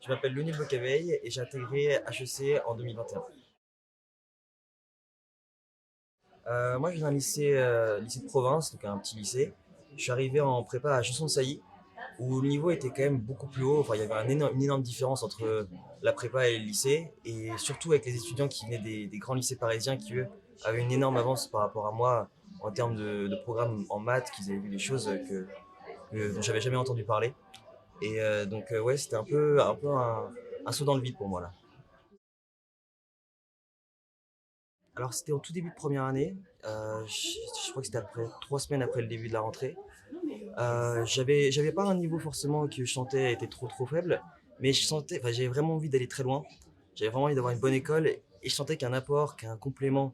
Je m'appelle Lionel Bocaveille et j'ai intégré HEC en 2021. Moi, je viens d'un lycée de province, donc un petit lycée. Je suis arrivé en prépa à Chanson-de-Sailly, où le niveau était quand même beaucoup plus haut. Enfin, il y avait une énorme différence entre la prépa et le lycée, et surtout avec les étudiants qui venaient des grands lycées parisiens qui, eux, avaient une énorme avance par rapport à moi en termes de programme en maths, qu'ils avaient vu des choses dont j'avais jamais entendu parler. Et ouais, c'était un saut dans le vide pour moi là. Alors c'était au tout début de première année. Je crois que c'était après 3 semaines après le début de la rentrée. J'avais pas un niveau forcément que je sentais était trop faible, mais enfin, j'avais vraiment envie d'aller très loin. J'avais vraiment envie d'avoir une bonne école et je sentais qu'un apport, qu'un complément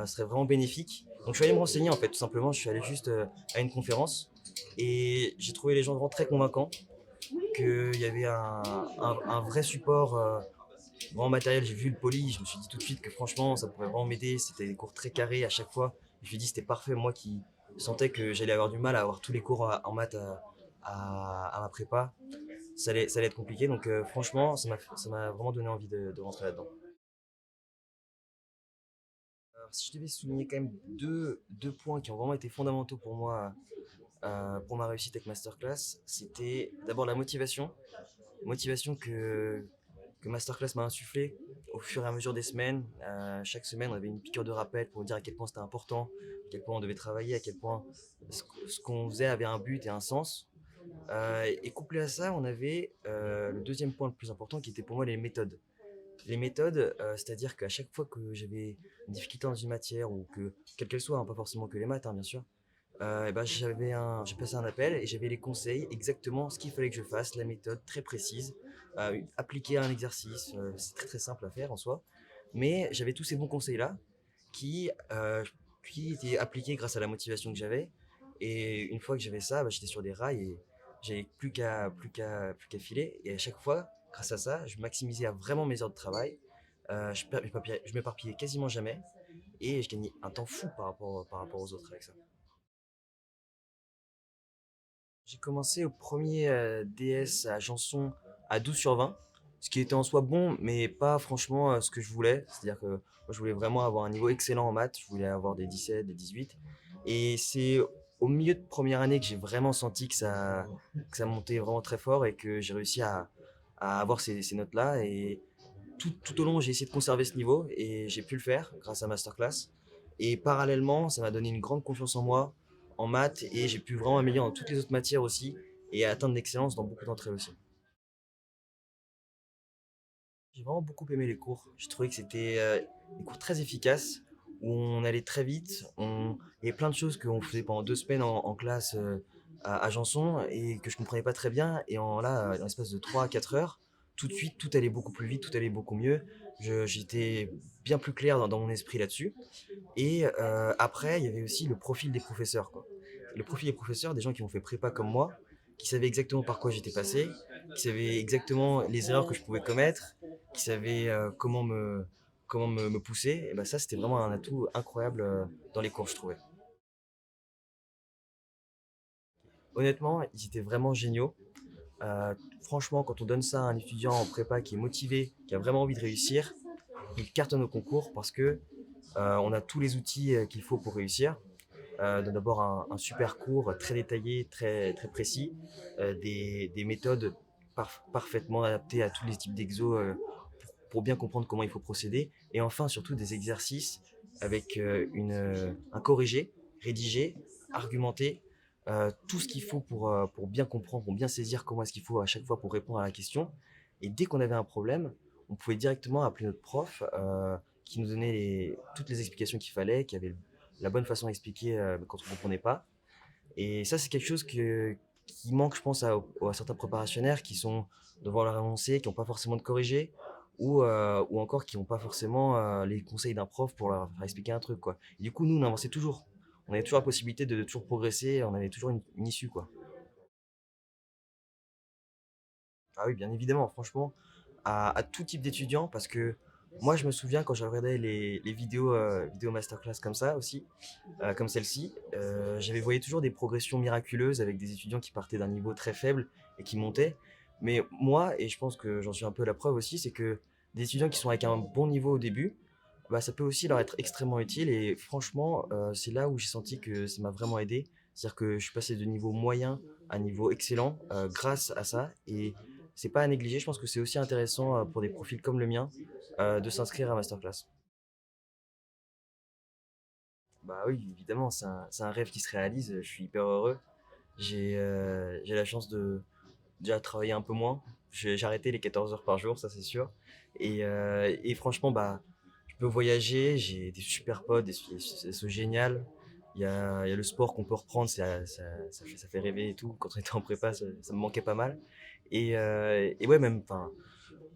serait vraiment bénéfique. Donc je suis allé me renseigner en fait, tout simplement. Je suis allé juste à une conférence et j'ai trouvé les gens vraiment très convaincants, qu'il y avait un vrai support. Vraiment matériel, j'ai vu le poly, je me suis dit tout de suite que franchement ça pourrait vraiment m'aider, c'était des cours très carrés à chaque fois. Je me suis dit c'était parfait, moi qui sentais que j'allais avoir du mal à avoir tous les cours en maths à ma prépa, ça allait être compliqué, donc franchement ça m'a vraiment donné envie de rentrer là-dedans. Alors, si je devais souligner quand même deux points qui ont vraiment été fondamentaux pour moi, pour ma réussite avec Masterclass, c'était d'abord la motivation que Masterclass m'a insufflé au fur et à mesure des semaines. Chaque semaine, on avait une piqûre de rappel pour nous dire à quel point c'était important, à quel point on devait travailler, à quel point ce qu'on faisait avait un but et un sens. Et couplé à ça, on avait le deuxième point le plus important qui était pour moi les méthodes. Les méthodes, c'est-à-dire qu'à chaque fois que j'avais une difficulté dans une matière, ou quelle qu'elle soit, hein, pas forcément que les maths, hein, bien sûr, et ben j'ai passé un appel et j'avais les conseils, exactement ce qu'il fallait que je fasse, la méthode très précise, appliquer un exercice, c'est très simple à faire en soi, mais j'avais tous ces bons conseils-là qui, euh, qui étaient appliqués grâce à la motivation que j'avais. Et une fois que j'avais ça, bah, j'étais sur des rails et j'avais plus qu'à filer. Et à chaque fois, grâce à ça, je maximisais vraiment mes heures de travail. Je m'éparpillais quasiment jamais et je gagnais un temps fou par rapport aux autres avec ça. J'ai commencé au premier DS à Janson à 12 sur 20, ce qui était en soi bon, mais pas franchement ce que je voulais. C'est-à-dire que moi, je voulais vraiment avoir un niveau excellent en maths, je voulais avoir des 17, des 18. Et c'est au milieu de première année que j'ai vraiment senti que ça montait vraiment très fort et que j'ai réussi à avoir ces notes-là. Et tout au long, j'ai essayé de conserver ce niveau et j'ai pu le faire grâce à Masterclass. Et parallèlement, ça m'a donné une grande confiance en moi, en maths, et j'ai pu vraiment améliorer dans toutes les autres matières aussi et atteindre l'excellence dans beaucoup d'entre elles aussi. J'ai vraiment beaucoup aimé les cours. J'ai trouvé que c'était des cours très efficaces, où on allait très vite. Il y avait plein de choses qu'on faisait pendant 2 semaines en classe à Janson et que je comprenais pas très bien. Et dans l'espace de 3 à 4 heures, tout de suite, tout allait beaucoup plus vite, tout allait beaucoup mieux. J'étais bien plus clair dans mon esprit là-dessus. Et après, il y avait aussi le profil des professeurs, quoi. Le profil des professeurs, des gens qui ont fait prépa comme moi, qui savaient exactement par quoi j'étais passé, qui savaient exactement les erreurs que je pouvais commettre, qui savaient me pousser. Et ben ça, c'était vraiment un atout incroyable dans les cours, je trouvais. Honnêtement, ils étaient vraiment géniaux. Euh, Franchement, quand on donne ça à un étudiant en prépa qui est motivé, qui a vraiment envie de réussir, il cartonne au concours parce que on a tous les outils qu'il faut pour réussir. D'abord un super cours très détaillé, très précis, des méthodes parfaitement adaptées à tous les types d'exos pour bien comprendre comment il faut procéder, et enfin surtout des exercices avec un corrigé, rédigé, argumenté, tout ce qu'il faut pour bien comprendre, pour bien saisir comment est-ce qu'il faut à chaque fois pour répondre à la question. Et dès qu'on avait un problème, on pouvait directement appeler notre prof qui nous donnait toutes les explications qu'il fallait, qui avait la bonne façon d'expliquer quand on ne comprenait pas. Et ça, c'est quelque chose qui manque, je pense, à certains préparationnaires qui sont devant leur énoncé, qui n'ont pas forcément de corrigé, ou encore qui n'ont pas forcément les conseils d'un prof pour leur faire expliquer un truc, quoi. Et du coup, nous, on avançait toujours. On avait toujours la possibilité de toujours progresser, on avait toujours une issue, quoi. Ah oui, bien évidemment, franchement, à tout type d'étudiants, parce que moi, je me souviens quand je regardais les vidéos masterclass comme ça aussi, comme celle-ci, j'avais voyé toujours des progressions miraculeuses avec des étudiants qui partaient d'un niveau très faible et qui montaient. Mais moi, et je pense que j'en suis un peu la preuve aussi, c'est que des étudiants qui sont avec un bon niveau au début, bah, ça peut aussi leur être extrêmement utile. Et franchement, c'est là où j'ai senti que ça m'a vraiment aidé. C'est-à-dire que je suis passé de niveau moyen à niveau excellent grâce à ça. Et c'est pas à négliger. Je pense que c'est aussi intéressant pour des profils comme le mien de s'inscrire à Masterclass. Bah oui, évidemment, c'est un rêve qui se réalise. Je suis hyper heureux. J'ai la chance de déjà travailler un peu moins. J'ai arrêté les 14 heures par jour, ça c'est sûr. Et franchement, bah, je peux voyager, j'ai des super potes, c'est génial. Il y a le sport qu'on peut reprendre, ça fait rêver et tout. Quand on était en prépa, ça me manquait pas mal. Et ouais, même, enfin,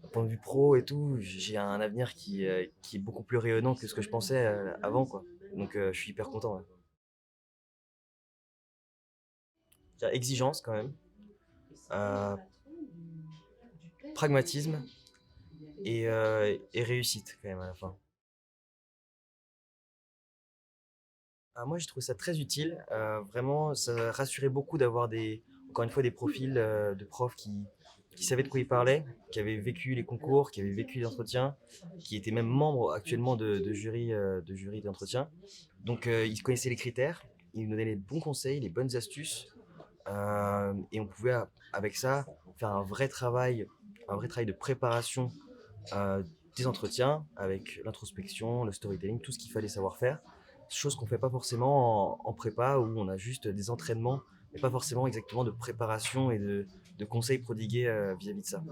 d'un point de vue pro et tout, j'ai un avenir qui est beaucoup plus rayonnant que ce que je pensais avant, quoi. Donc je suis hyper content. Ouais. Exigence quand même, euh, pragmatisme et réussite quand même à la fin. Ah, moi, j'ai trouvé ça très utile. Vraiment, ça rassurait beaucoup d'avoir encore une fois, des profils de profs qui savaient de quoi ils parlaient, qui avaient vécu les concours, qui avaient vécu les entretiens, qui étaient même membres actuellement de jury d'entretien. Donc, ils connaissaient les critères, ils nous donnaient les bons conseils, les bonnes astuces, et on pouvait, avec ça, faire un vrai travail de préparation des entretiens avec l'introspection, le storytelling, tout ce qu'il fallait savoir faire. Chose qu'on ne fait pas forcément en prépa où on a juste des entraînements, mais pas forcément exactement de préparation et de conseils prodigués vis-à-vis de ça.